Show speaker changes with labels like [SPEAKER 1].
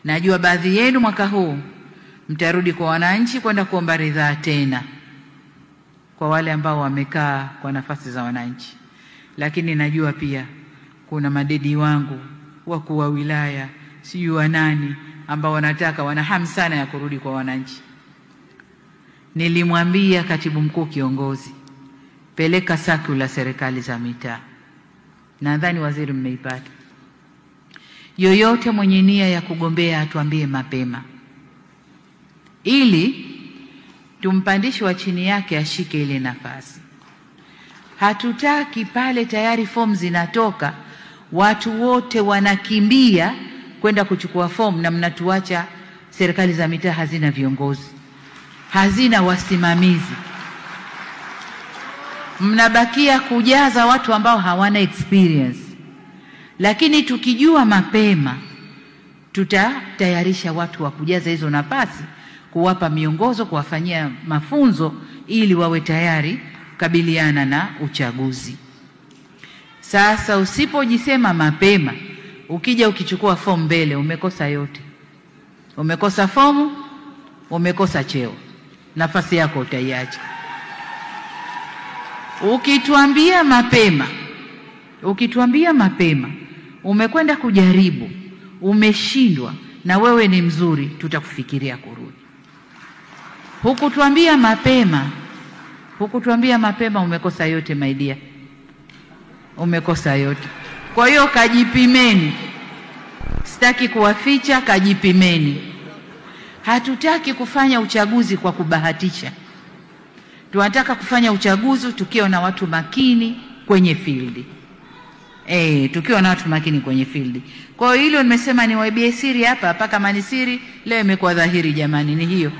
[SPEAKER 1] Najua baadhi yenu mwaka huu mtarudi kwa wananchi kwenda kuomba ridhaa tena, kwa wale ambao wamekaa kwa nafasi za wananchi. Lakini najua pia kuna madedi wangu, wakuu wa wilaya, sijui wa nani, ambao wana hamu sana ya kurudi kwa wananchi. Nilimwambia katibu mkuu kiongozi, peleka circular serikali za mitaa. Nadhani waziri mmeipata. Yoyote mwenye nia ya kugombea atuambie mapema, ili tumpandishi wa chini yake ashike ile nafasi. Hatutaki pale tayari fomu zinatoka, watu wote wanakimbia kwenda kuchukua fomu, na mnatuacha serikali za mitaa hazina viongozi, hazina wasimamizi. Mnabakia kujaza watu ambao hawana experience. Lakini tukijua mapema, tutatayarisha watu wa kujaza hizo nafasi, kuwapa miongozo, kuwafanyia mafunzo ili wawe tayari kukabiliana na uchaguzi. Sasa usipojisema mapema, ukija ukichukua fomu mbele, umekosa yote. Umekosa fomu, umekosa cheo, nafasi yako utaiacha. Ukituambia mapema, umekwenda kujaribu, umeshindwa, na wewe ni mzuri, tutakufikiria kurudi. Hukutuambia mapema, umekosa yote my dear. Umekosa yote. Kwa hiyo kajipimeni. Sitaki kuwaficha, kajipimeni. Hatutaki kufanya uchaguzi kwa kubahatisha. Tunataka kufanya uchaguzi tukiwa na watu makini kwenye field. Tukiwa na watu makini kwenye field. Kwa hiyo hilo nimesema ni waibie siri hapa, kama ni siri leo imekuwa dhahiri jamani, ni hiyo.